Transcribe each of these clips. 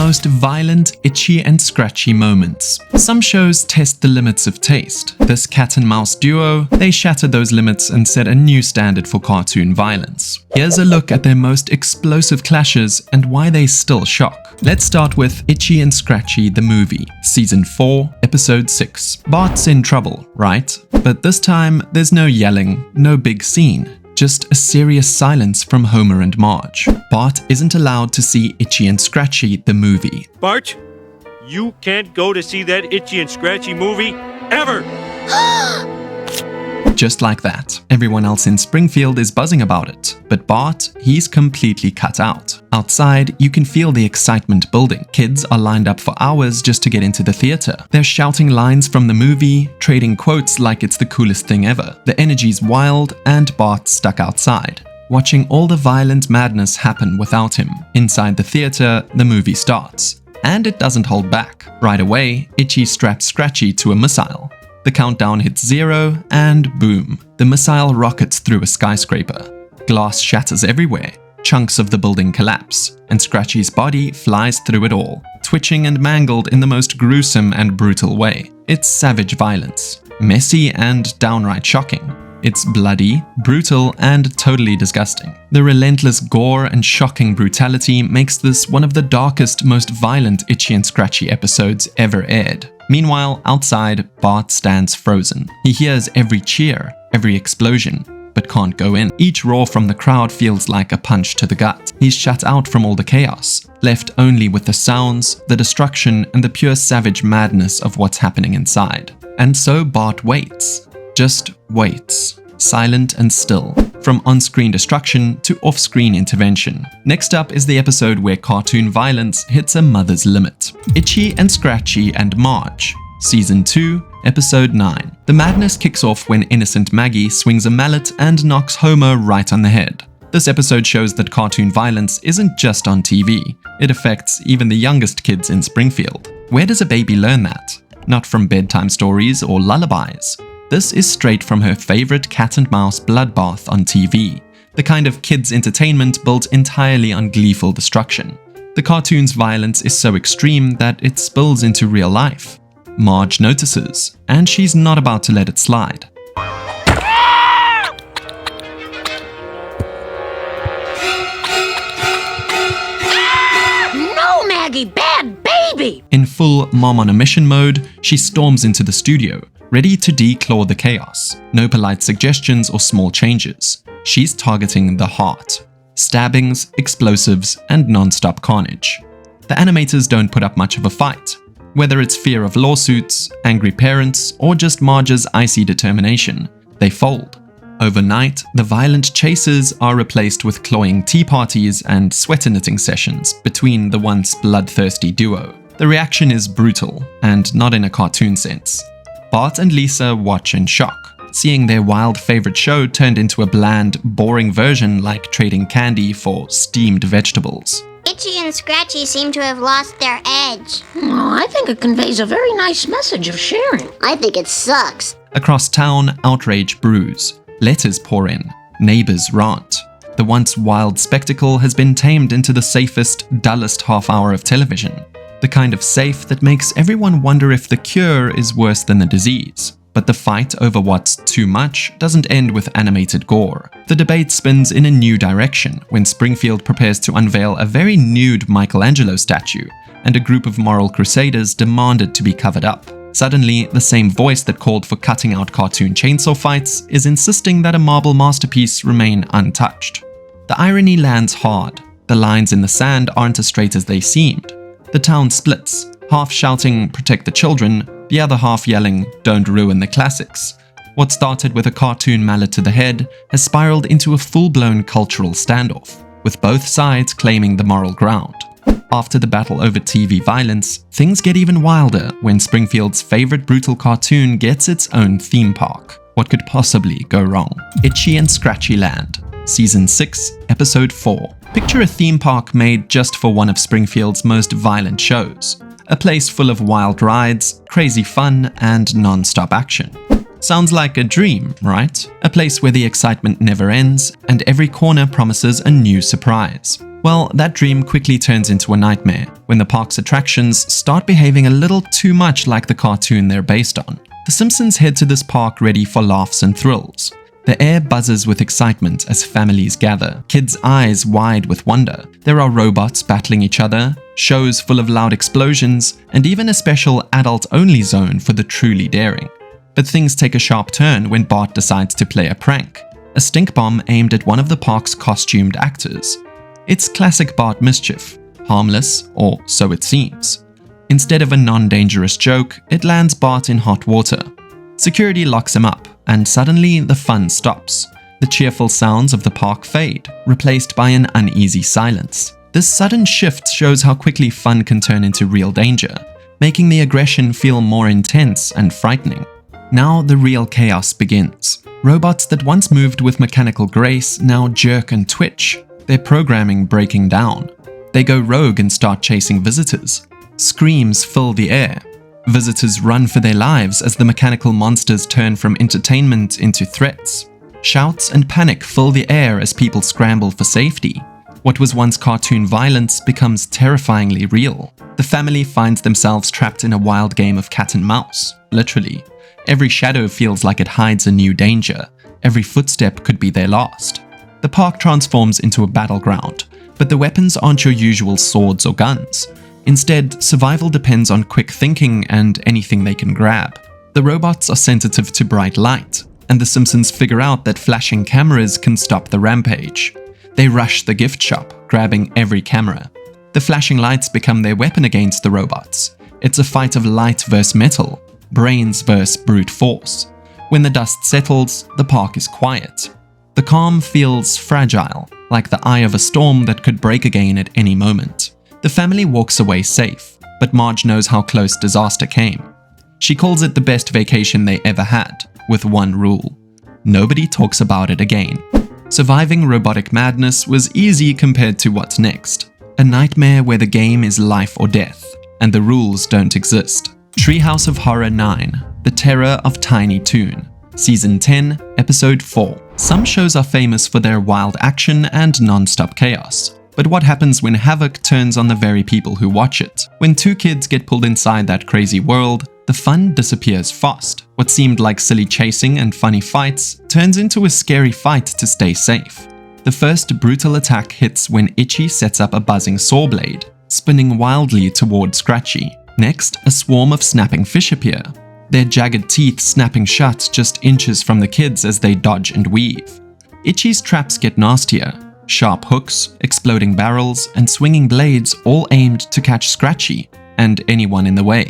most violent, itchy and scratchy moments. Some shows test the limits of taste. This cat and mouse duo, they shattered those limits and set a new standard for cartoon violence. Here's a look at their most explosive clashes and why they still shock. Let's start with Itchy and Scratchy the movie, Season 4, Episode 6. Bart's in trouble, right? But this time, there's no yelling, no big scene. Just a serious silence from Homer and Marge. Bart isn't allowed to see Itchy and Scratchy the movie. Bart, you can't go to see that Itchy and Scratchy movie ever! Just like that. Everyone else in Springfield is buzzing about it, but Bart, he's completely cut out. Outside, you can feel the excitement building. Kids are lined up for hours just to get into the theater. They're shouting lines from the movie, trading quotes like it's the coolest thing ever. The energy's wild, and Bart's stuck outside, watching all the violent madness happen without him. Inside the theater, the movie starts. And it doesn't hold back. Right away, Itchy straps Scratchy to a missile. The countdown hits 0, and boom, the missile rockets through a skyscraper. Glass shatters everywhere, chunks of the building collapse, and Scratchy's body flies through it all, twitching and mangled in the most gruesome and brutal way. It's savage violence, messy and downright shocking. It's bloody, brutal, and totally disgusting. The relentless gore and shocking brutality makes this one of the darkest, most violent Itchy and Scratchy episodes ever aired. Meanwhile, outside, Bart stands frozen. He hears every cheer, every explosion, but can't go in. Each roar from the crowd feels like a punch to the gut. He's shut out from all the chaos, left only with the sounds, the destruction, and the pure savage madness of what's happening inside. And so Bart waits. Just waits. Silent and still. From on-screen destruction to off-screen intervention. Next up is the episode where cartoon violence hits a mother's limit. Itchy and Scratchy and Marge, Season 2, Episode 9. The madness kicks off when innocent Maggie swings a mallet and knocks Homer right on the head. This episode shows that cartoon violence isn't just on TV. It affects even the youngest kids in Springfield. Where does a baby learn that? Not from bedtime stories or lullabies. This is straight from her favorite cat and mouse bloodbath on TV, the kind of kids' entertainment built entirely on gleeful destruction. The cartoon's violence is so extreme that it spills into real life. Marge notices, and she's not about to let it slide. No, Maggie, bad baby! In full mom-on-a-mission mode, she storms into the studio, ready to declaw the chaos. No polite suggestions or small changes. She's targeting the heart. Stabbings, explosives, and non-stop carnage. The animators don't put up much of a fight. Whether it's fear of lawsuits, angry parents, or just Marge's icy determination, they fold. Overnight, the violent chases are replaced with cloying tea parties and sweater knitting sessions between the once bloodthirsty duo. The reaction is brutal, and not in a cartoon sense. Bart and Lisa watch in shock, seeing their wild favorite show turned into a bland, boring version like trading candy for steamed vegetables. Itchy and Scratchy seem to have lost their edge. Oh, I think it conveys a very nice message of sharing. I think it sucks. Across town, outrage brews. Letters pour in. Neighbors rant. The once wild spectacle has been tamed into the safest, dullest half hour of television. The kind of safe that makes everyone wonder if the cure is worse than the disease. But the fight over what's too much doesn't end with animated gore. The debate spins in a new direction when Springfield prepares to unveil a very nude Michelangelo statue, and a group of moral crusaders demand it to be covered up. Suddenly, the same voice that called for cutting out cartoon chainsaw fights is insisting that a marble masterpiece remain untouched. The irony lands hard. The lines in the sand aren't as straight as they seemed. The town splits, half shouting, "Protect the children," the other half yelling, "Don't ruin the classics." What started with a cartoon mallet to the head has spiraled into a full-blown cultural standoff, with both sides claiming the moral ground. After the battle over TV violence, things get even wilder when Springfield's favorite brutal cartoon gets its own theme park. What could possibly go wrong? Itchy and Scratchy Land, Season 6, Episode 4. Picture a theme park made just for one of Springfield's most violent shows. A place full of wild rides, crazy fun, and non-stop action. Sounds like a dream, right? A place where the excitement never ends, and every corner promises a new surprise. Well, that dream quickly turns into a nightmare when the park's attractions start behaving a little too much like the cartoon they're based on. The Simpsons head to this park ready for laughs and thrills. The air buzzes with excitement as families gather, kids' eyes wide with wonder. There are robots battling each other, shows full of loud explosions, and even a special adult-only zone for the truly daring. But things take a sharp turn when Bart decides to play a prank, a stink bomb aimed at one of the park's costumed actors. It's classic Bart mischief, harmless, or so it seems. Instead of a non-dangerous joke, it lands Bart in hot water. Security locks him up, and suddenly the fun stops. The cheerful sounds of the park fade, replaced by an uneasy silence. This sudden shift shows how quickly fun can turn into real danger, making the aggression feel more intense and frightening. Now the real chaos begins. Robots that once moved with mechanical grace now jerk and twitch, their programming breaking down. They go rogue and start chasing visitors. Screams fill the air. Visitors run for their lives as the mechanical monsters turn from entertainment into threats. Shouts and panic fill the air as people scramble for safety. What was once cartoon violence becomes terrifyingly real. The family finds themselves trapped in a wild game of cat and mouse, literally. Every shadow feels like it hides a new danger. Every footstep could be their last. The park transforms into a battleground, but the weapons aren't your usual swords or guns. Instead, survival depends on quick thinking and anything they can grab. The robots are sensitive to bright light, and the Simpsons figure out that flashing cameras can stop the rampage. They rush the gift shop, grabbing every camera. The flashing lights become their weapon against the robots. It's a fight of light versus metal, brains versus brute force. When the dust settles, the park is quiet. The calm feels fragile, like the eye of a storm that could break again at any moment. The family walks away safe, but Marge knows how close disaster came. She calls it the best vacation they ever had, with one rule: nobody talks about it again. Surviving robotic madness was easy compared to what's next. A nightmare where the game is life or death, and the rules don't exist. Treehouse of Horror 9, The Terror of Tiny Toon. Season 10, Episode 4. Some shows are famous for their wild action and non-stop chaos. But what happens when havoc turns on the very people who watch it? When two kids get pulled inside that crazy world, the fun disappears fast. What seemed like silly chasing and funny fights turns into a scary fight to stay safe. The first brutal attack hits when Itchy sets up a buzzing saw blade, spinning wildly toward Scratchy. Next, a swarm of snapping fish appear, their jagged teeth snapping shut just inches from the kids as they dodge and weave. Itchy's traps get nastier. Sharp hooks, exploding barrels, and swinging blades all aimed to catch Scratchy and anyone in the way.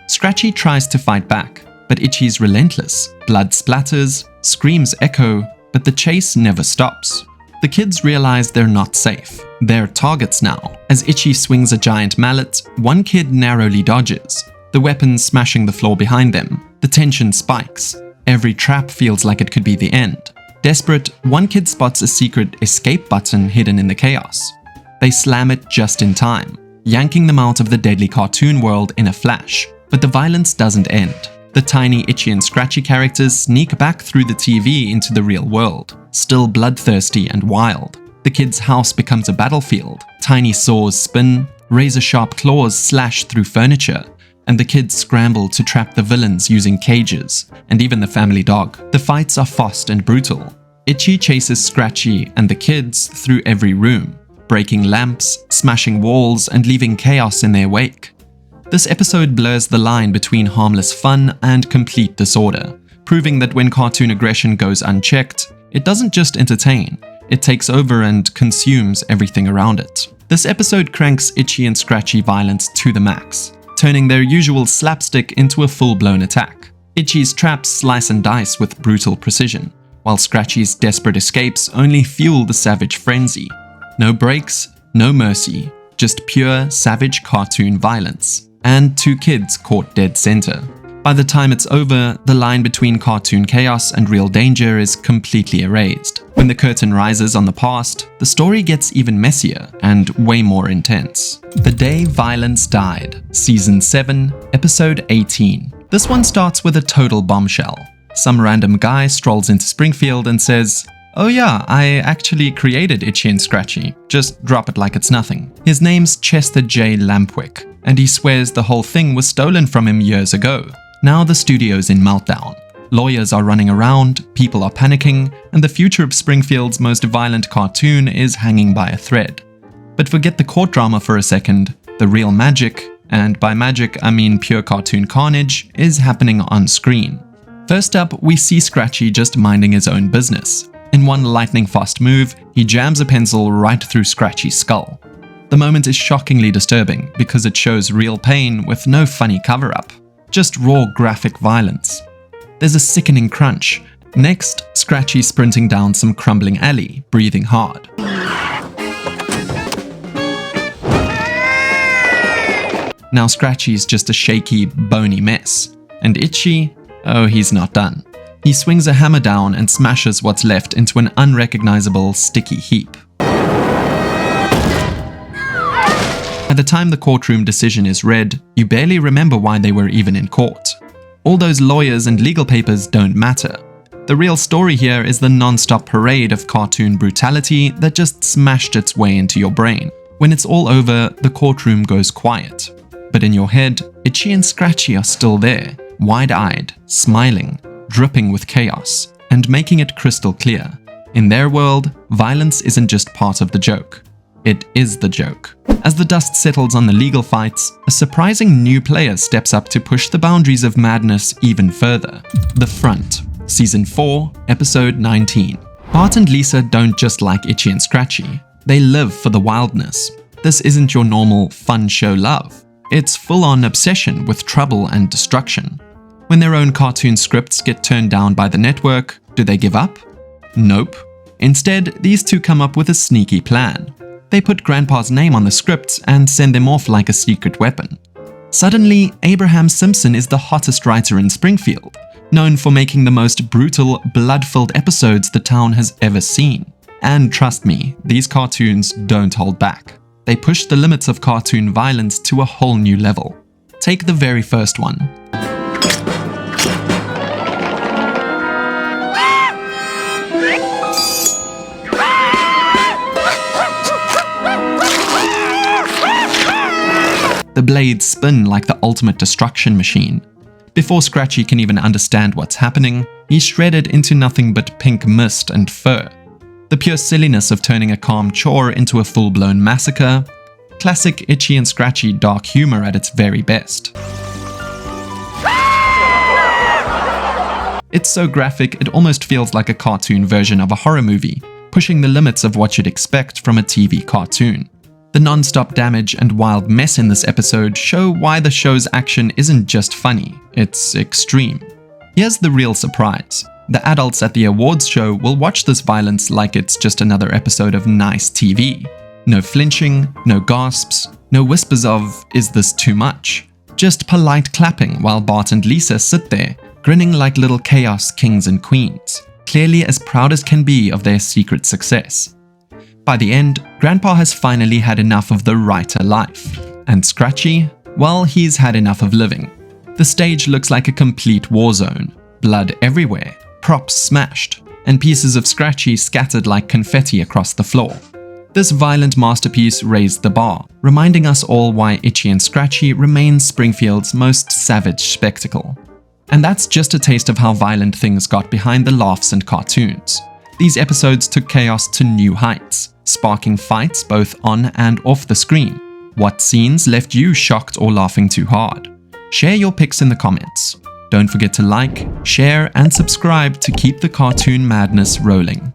Scratchy tries to fight back, but Itchy's relentless. Blood splatters, screams echo, but the chase never stops. The kids realize they're not safe. They're targets now. As Itchy swings a giant mallet, one kid narrowly dodges, the weapon smashing the floor behind them. The tension spikes. Every trap feels like it could be the end. Desperate, one kid spots a secret escape button hidden in the chaos. They slam it just in time, yanking them out of the deadly cartoon world in a flash. But the violence doesn't end. The tiny Itchy and Scratchy characters sneak back through the TV into the real world, still bloodthirsty and wild. The kid's house becomes a battlefield. Tiny saws spin, razor-sharp claws slash through furniture, and the kids scramble to trap the villains using cages, and even the family dog. The fights are fast and brutal. Itchy chases Scratchy and the kids through every room, breaking lamps, smashing walls, and leaving chaos in their wake. This episode blurs the line between harmless fun and complete disorder, proving that when cartoon aggression goes unchecked, it doesn't just entertain, it takes over and consumes everything around it. This episode cranks Itchy and Scratchy violence to the max, turning their usual slapstick into a full-blown attack. Itchy's traps slice and dice with brutal precision, while Scratchy's desperate escapes only fuel the savage frenzy. No breaks, no mercy, just pure, savage cartoon violence. And two kids caught dead center. By the time it's over, the line between cartoon chaos and real danger is completely erased. When the curtain rises on the past, the story gets even messier and way more intense. The Day Violence Died, Season 7, Episode 18. This one starts with a total bombshell. Some random guy strolls into Springfield and says, Oh yeah, I actually created Itchy and Scratchy. Just drop it like it's nothing. His name's Chester J. Lampwick, and he swears the whole thing was stolen from him years ago. Now the studio's in meltdown. Lawyers are running around, people are panicking, and the future of Springfield's most violent cartoon is hanging by a thread. But forget the court drama for a second. The real magic, and by magic I mean pure cartoon carnage, is happening on screen. First up, we see Scratchy just minding his own business. In one lightning-fast move, he jams a pencil right through Scratchy's skull. The moment is shockingly disturbing because it shows real pain with no funny cover-up, just raw graphic violence. There's a sickening crunch. Next, Scratchy's sprinting down some crumbling alley, breathing hard. Now Scratchy's just a shaky, bony mess. And Itchy? Oh, he's not done. He swings a hammer down and smashes what's left into an unrecognizable, sticky heap. By the time the courtroom decision is read, you barely remember why they were even in court. All those lawyers and legal papers don't matter. The real story here is the non-stop parade of cartoon brutality that just smashed its way into your brain. When it's all over, the courtroom goes quiet. But in your head, Itchy and Scratchy are still there, wide-eyed, smiling, dripping with chaos, and making it crystal clear. In their world, violence isn't just part of the joke. It is the joke. As the dust settles on the legal fights, a surprising new player steps up to push the boundaries of madness even further. The Front, Season 4, Episode 19. Bart and Lisa don't just like Itchy and Scratchy. They live for the wildness. This isn't your normal fun show love. It's full-on obsession with trouble and destruction. When their own cartoon scripts get turned down by the network, do they give up? Nope. Instead, these two come up with a sneaky plan. They put Grandpa's name on the scripts and send them off like a secret weapon. Suddenly, Abraham Simpson is the hottest writer in Springfield, known for making the most brutal, blood-filled episodes the town has ever seen. And trust me, these cartoons don't hold back. They push the limits of cartoon violence to a whole new level. Take the very first one. The blades spin like the ultimate destruction machine. Before Scratchy can even understand what's happening, he's shredded into nothing but pink mist and fur. The pure silliness of turning a calm chore into a full-blown massacre. Classic Itchy and Scratchy dark humor at its very best. It's so graphic it almost feels like a cartoon version of a horror movie, pushing the limits of what you'd expect from a TV cartoon. The non-stop damage and wild mess in this episode show why the show's action isn't just funny, it's extreme. Here's the real surprise. The adults at the awards show will watch this violence like it's just another episode of nice TV. No flinching, no gasps, no whispers of, "Is this too much?" Just polite clapping while Bart and Lisa sit there, grinning like little chaos kings and queens, clearly as proud as can be of their secret success. By the end, Grandpa has finally had enough of the writer life. And Scratchy? Well, he's had enough of living. The stage looks like a complete war zone. Blood everywhere, props smashed, and pieces of Scratchy scattered like confetti across the floor. This violent masterpiece raised the bar, reminding us all why Itchy and Scratchy remains Springfield's most savage spectacle. And that's just a taste of how violent things got behind the laughs and cartoons. These episodes took chaos to new heights, sparking fights both on and off the screen. What scenes left you shocked or laughing too hard? Share your pics in the comments. Don't forget to like, share, and subscribe to keep the cartoon madness rolling.